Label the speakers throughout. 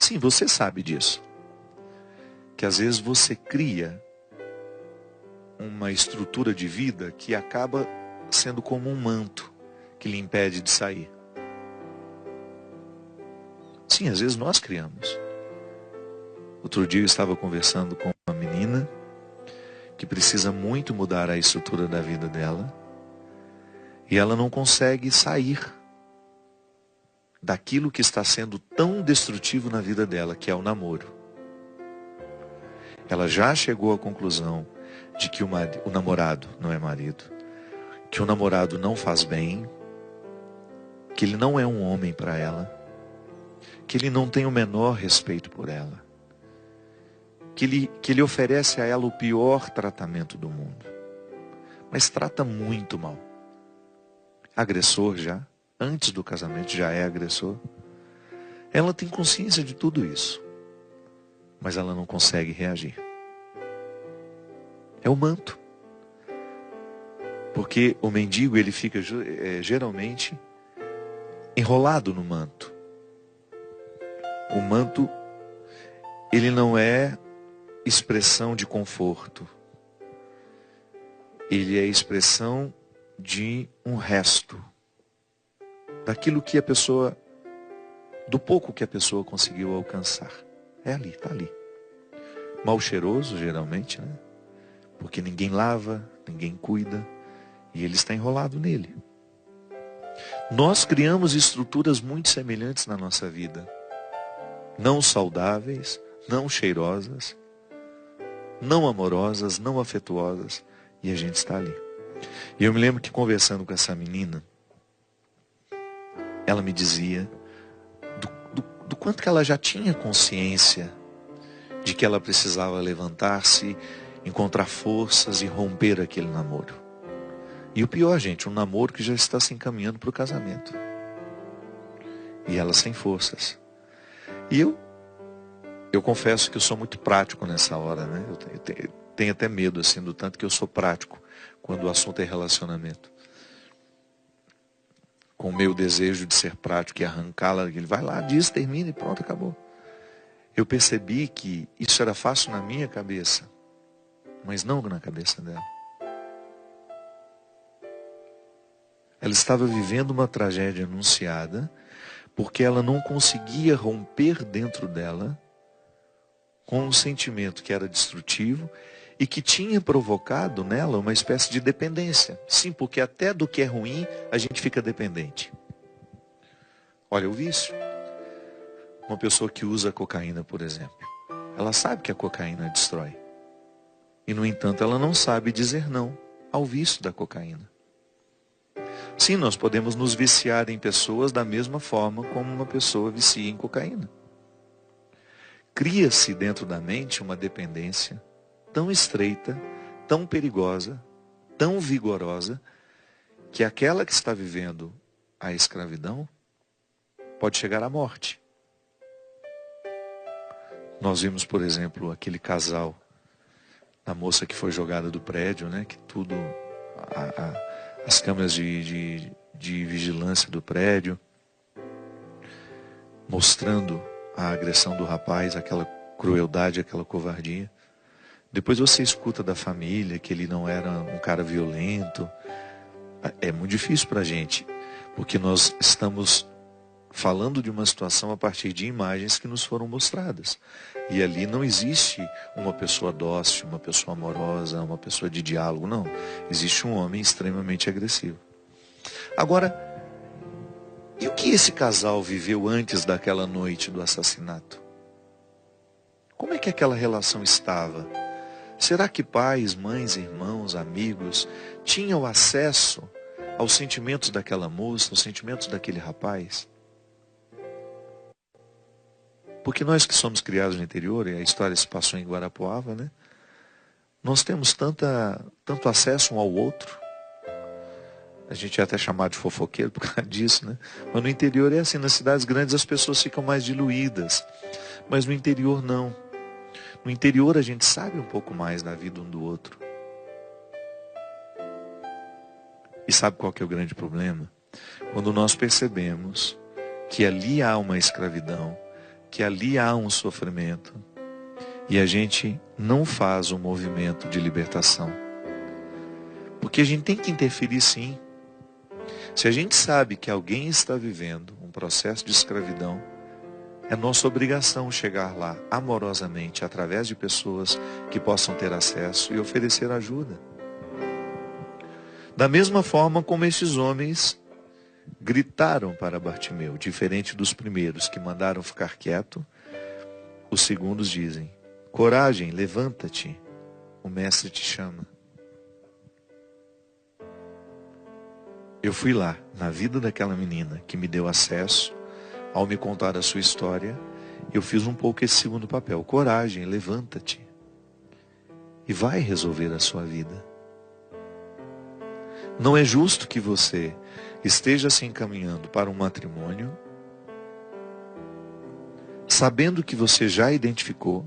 Speaker 1: Sim, você sabe disso. Que às vezes você cria uma estrutura de vida que acaba sendo como um manto que lhe impede de sair. Sim, às vezes nós criamos. Outro dia eu estava conversando com uma menina que precisa muito mudar a estrutura da vida dela e ela não consegue sair daquilo que está sendo tão destrutivo na vida dela, que é o namoro. Ela já chegou à conclusão de que o namorado não é marido, que o namorado não faz bem, que ele não é um homem para ela, que ele não tem o menor respeito por ela, que ele oferece a ela o pior tratamento do mundo, mas trata muito mal. Agressor já, antes do casamento já é agressor. Ela tem consciência de tudo isso, mas ela não consegue reagir. É o manto. Porque o mendigo ele fica geralmente enrolado no manto. O manto, ele não é expressão de conforto. Ele é expressão de um resto. Daquilo que a pessoa, do pouco que a pessoa conseguiu alcançar. É ali, está ali. Mal cheiroso, geralmente, né? Porque ninguém lava, ninguém cuida. E ele está enrolado nele. Nós criamos estruturas muito semelhantes na nossa vida. Não saudáveis, não cheirosas, não amorosas, não afetuosas. E a gente está ali. E eu me lembro que conversando com essa menina, ela me dizia do quanto que ela já tinha consciência de que ela precisava levantar-se, encontrar forças e romper aquele namoro. E o pior, gente, um namoro que já está se encaminhando para o casamento. E ela sem forças. E eu confesso que eu sou muito prático nessa hora, né? Eu tenho até medo, assim, do tanto que eu sou prático quando o assunto é relacionamento. Com o meu desejo de ser prático e arrancá-la, ele vai lá, diz, termina e pronto, acabou. Eu percebi que isso era fácil na minha cabeça, mas não na cabeça dela. Ela estava vivendo uma tragédia anunciada, porque ela não conseguia romper dentro dela com um sentimento que era destrutivo e que tinha provocado nela uma espécie de dependência. Sim, porque até do que é ruim a gente fica dependente. Olha o vício. Uma pessoa que usa cocaína, por exemplo, ela sabe que a cocaína destrói. E, no entanto, ela não sabe dizer não ao vício da cocaína. Sim, nós podemos nos viciar em pessoas da mesma forma como uma pessoa vicia em cocaína. Cria-se dentro da mente uma dependência tão estreita, tão perigosa, tão vigorosa, que aquela que está vivendo a escravidão pode chegar à morte. Nós vimos, por exemplo, aquele casal, a moça que foi jogada do prédio, né? Que tudo, as câmeras de vigilância do prédio, mostrando a agressão do rapaz, aquela crueldade, aquela covardia. Depois você escuta da família que ele não era um cara violento. É muito difícil para a gente, porque nós estamos falando de uma situação a partir de imagens que nos foram mostradas. E ali não existe uma pessoa dócil, uma pessoa amorosa, uma pessoa de diálogo, não. Existe um homem extremamente agressivo. Agora, e o que esse casal viveu antes daquela noite do assassinato? Como é que aquela relação estava? Será que pais, mães, irmãos, amigos tinham acesso aos sentimentos daquela moça, aos sentimentos daquele rapaz? Porque nós que somos criados no interior, e a história se passou em Guarapuava, né? Nós temos tanto acesso um ao outro. A gente é até chamado de fofoqueiro por causa disso, né? Mas no interior é assim, nas cidades grandes as pessoas ficam mais diluídas. Mas no interior não. No interior a gente sabe um pouco mais da vida um do outro. E sabe qual que é o grande problema? Quando nós percebemos que ali há uma escravidão, que ali há um sofrimento e a gente não faz um movimento de libertação. Porque a gente tem que interferir sim. Se a gente sabe que alguém está vivendo um processo de escravidão, é nossa obrigação chegar lá amorosamente, através de pessoas que possam ter acesso e oferecer ajuda. Da mesma forma como esses homens gritaram para Bartimeu, diferente dos primeiros que mandaram ficar quieto, os segundos dizem: coragem, levanta-te, o mestre te chama. Eu fui lá, na vida daquela menina que me deu acesso, ao me contar a sua história, eu fiz um pouco esse segundo papel. Coragem, levanta-te e vai resolver a sua vida. Não é justo que você esteja se encaminhando para um matrimônio, sabendo que você já identificou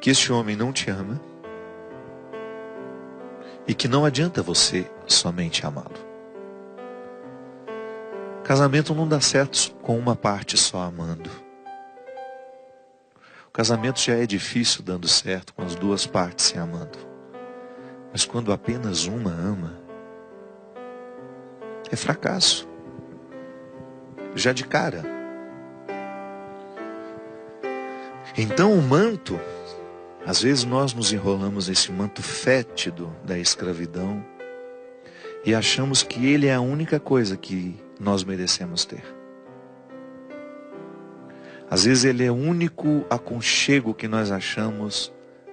Speaker 1: que este homem não te ama e que não adianta você somente amá-lo. Casamento não dá certo com uma parte só amando. O casamento já é difícil dando certo com as duas partes se amando. Mas quando apenas uma ama, é fracasso. Já de cara. Então o manto, às vezes nós nos enrolamos nesse manto fétido da escravidão e achamos que ele é a única coisa que nós merecemos ter. Às vezes ele é o único aconchego que nós achamos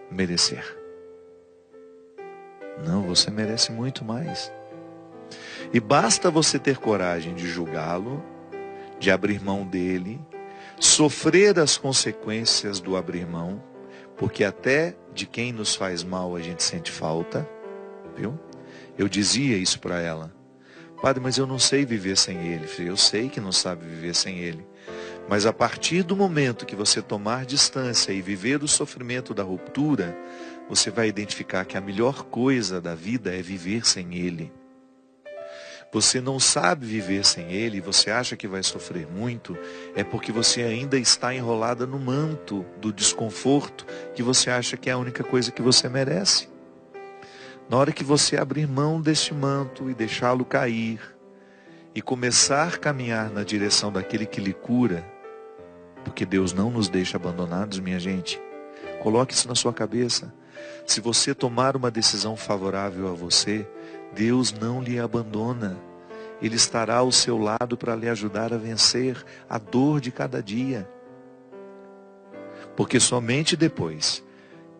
Speaker 1: merecer. Não, você merece muito mais. E basta você ter coragem de julgá-lo, de abrir mão dele, sofrer as consequências do abrir mão, porque até de quem nos faz mal a gente sente falta, viu? Eu dizia isso para ela: padre, mas eu não sei viver sem ele. Eu sei que não sabe viver sem ele. Mas a partir do momento que você tomar distância e viver o sofrimento da ruptura, você vai identificar que a melhor coisa da vida é viver sem ele. Você não sabe viver sem ele, você acha que vai sofrer muito, é porque você ainda está enrolada no manto do desconforto, que você acha que é a única coisa que você merece. Na hora que você abrir mão deste manto e deixá-lo cair, e começar a caminhar na direção daquele que lhe cura, porque Deus não nos deixa abandonados, minha gente, coloque isso na sua cabeça. Se você tomar uma decisão favorável a você, Deus não lhe abandona. Ele estará ao seu lado para lhe ajudar a vencer a dor de cada dia. Porque somente depois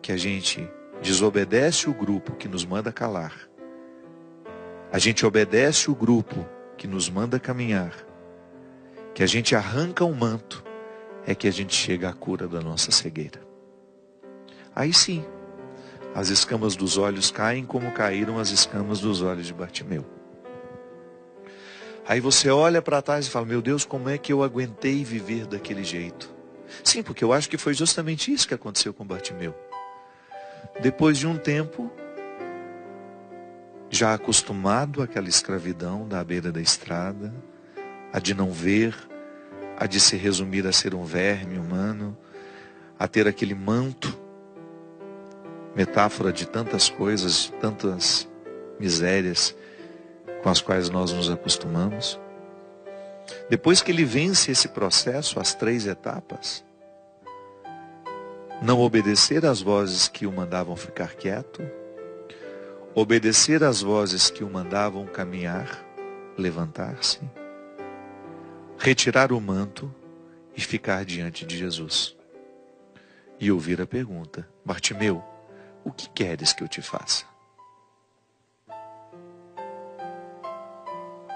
Speaker 1: que a gente desobedece o grupo que nos manda calar, a gente obedece o grupo que nos manda caminhar, que a gente arranca o manto, é que a gente chega à cura da nossa cegueira. Aí sim, as escamas dos olhos caem como caíram as escamas dos olhos de Bartimeu. Aí você olha para trás e fala: meu Deus, como é que eu aguentei viver daquele jeito? Sim, porque eu acho que foi justamente isso que aconteceu com Bartimeu. Depois de um tempo, já acostumado àquela escravidão da beira da estrada, a de não ver, a de se resumir a ser um verme humano, a ter aquele manto, metáfora de tantas coisas, de tantas misérias com as quais nós nos acostumamos. Depois que ele vence esse processo, as 3 etapas, não obedecer às vozes que o mandavam ficar quieto, obedecer às vozes que o mandavam caminhar, levantar-se, retirar o manto e ficar diante de Jesus. E ouvir a pergunta: Bartimeu, o que queres que eu te faça?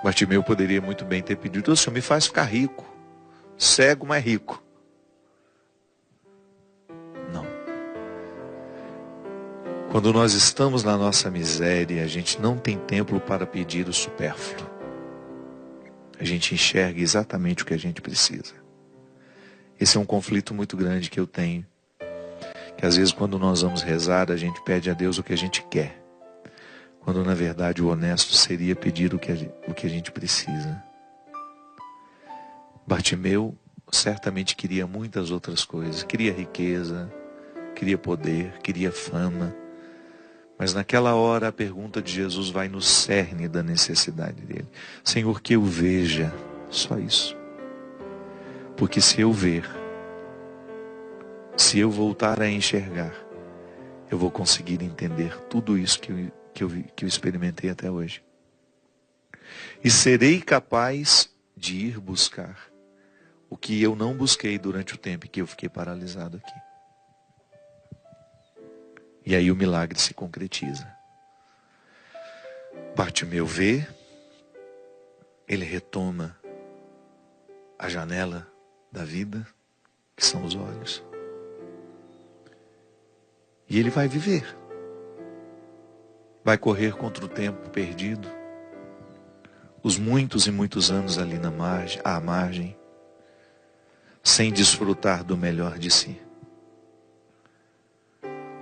Speaker 1: Bartimeu poderia muito bem ter pedido: o Senhor me faz ficar rico, cego, mas rico. Não. Quando nós estamos na nossa miséria, a gente não tem tempo para pedir o supérfluo. A gente enxerga exatamente o que a gente precisa. Esse é um conflito muito grande que eu tenho. Que às vezes quando nós vamos rezar, a gente pede a Deus o que a gente quer. Quando na verdade o honesto seria pedir o que a gente precisa. Bartimeu certamente queria muitas outras coisas. Queria riqueza, queria poder, queria fama. Mas naquela hora a pergunta de Jesus vai no cerne da necessidade dele. Senhor, que eu veja, só isso. Porque se eu ver, se eu voltar a enxergar, eu vou conseguir entender tudo isso que eu experimentei até hoje. E serei capaz de ir buscar o que eu não busquei durante o tempo que eu fiquei paralisado aqui. E aí o milagre se concretiza. Bartimeu vê, ele retoma a janela da vida, que são os olhos. E ele vai viver. Vai correr contra o tempo perdido. Os muitos e muitos anos ali à margem, sem desfrutar do melhor de si.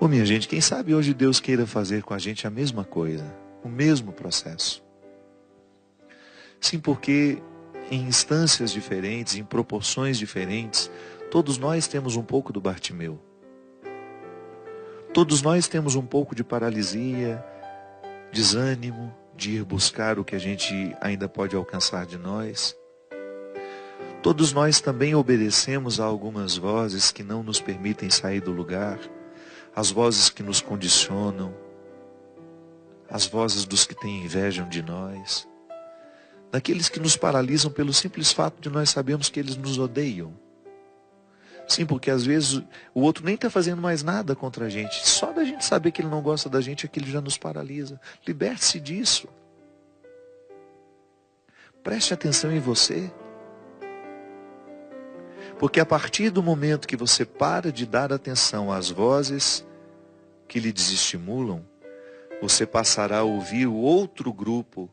Speaker 1: Minha gente, quem sabe hoje Deus queira fazer com a gente a mesma coisa, o mesmo processo. Sim, porque em instâncias diferentes, em proporções diferentes, todos nós temos um pouco do Bartimeu. Todos nós temos um pouco de paralisia, desânimo, de ir buscar o que a gente ainda pode alcançar de nós. Todos nós também obedecemos a algumas vozes que não nos permitem sair do lugar, as vozes que nos condicionam, as vozes dos que têm inveja de nós, daqueles que nos paralisam pelo simples fato de nós sabermos que eles nos odeiam. Sim, porque às vezes o outro nem está fazendo mais nada contra a gente. Só da gente saber que ele não gosta da gente, aquilo já nos paralisa. Liberte-se disso. Preste atenção em você. Porque a partir do momento que você para de dar atenção às vozes que lhe desestimulam, você passará a ouvir o outro grupo,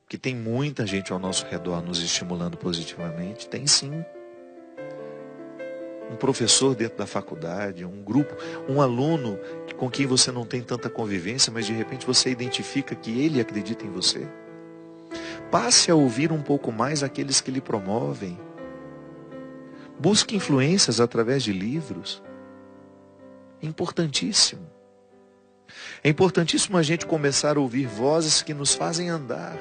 Speaker 1: que tem muita gente ao nosso redor nos estimulando positivamente. Tem sim. Um professor dentro da faculdade, um grupo, um aluno com quem você não tem tanta convivência, mas de repente você identifica que ele acredita em você. Passe a ouvir um pouco mais aqueles que lhe promovem. Busque influências através de livros. É importantíssimo. É importantíssimo a gente começar a ouvir vozes que nos fazem andar,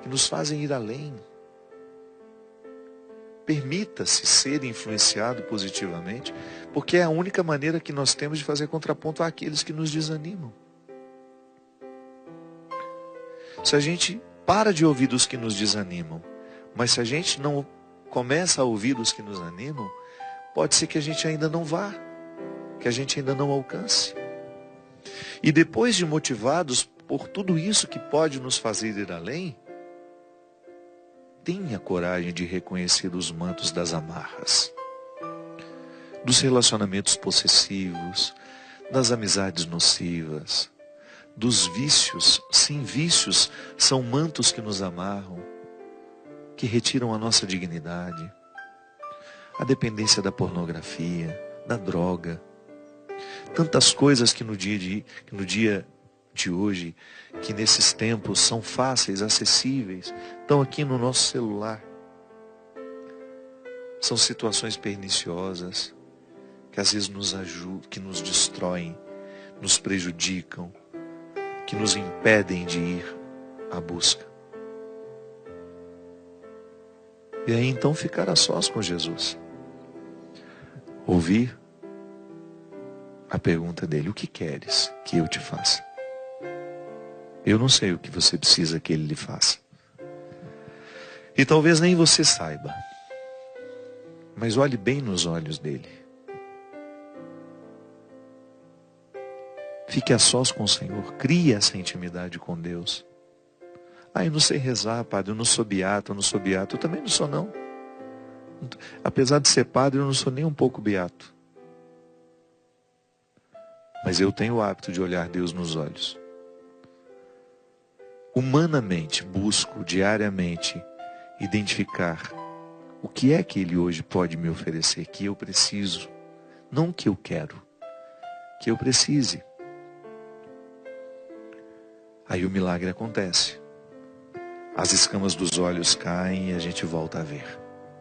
Speaker 1: que nos fazem ir além. Permita-se ser influenciado positivamente, porque é a única maneira que nós temos de fazer contraponto àqueles que nos desanimam. Se a gente para de ouvir os que nos desanimam, mas se a gente não começa a ouvir os que nos animam, pode ser que a gente ainda não vá, que a gente ainda não alcance. E depois de motivados por tudo isso que pode nos fazer ir além, tenha coragem de reconhecer os mantos das amarras, dos relacionamentos possessivos, das amizades nocivas, dos vícios. Sim, vícios são mantos que nos amarram, que retiram a nossa dignidade. A dependência da pornografia, da droga. Tantas coisas que no dia de hoje, que nesses tempos são fáceis, acessíveis, estão aqui no nosso celular. São situações perniciosas, que às vezes nos ajudam, que nos destroem, nos prejudicam, que nos impedem de ir à busca. E aí então ficar a sós com Jesus. Ouvir a pergunta dele: o que queres que eu te faça? Eu não sei o que você precisa que ele lhe faça. E talvez nem você saiba. Mas olhe bem nos olhos dele. Fique a sós com o Senhor. Crie essa intimidade com Deus. Eu não sei rezar, padre. Eu não sou beato, Eu também não sou, não. Apesar de ser padre, eu não sou nem um pouco beato. Mas eu tenho o hábito de olhar Deus nos olhos. Humanamente, busco diariamente identificar o que é que Ele hoje pode me oferecer, que eu preciso. Não que eu quero, que eu precise. Aí o milagre acontece. As escamas dos olhos caem e a gente volta a ver.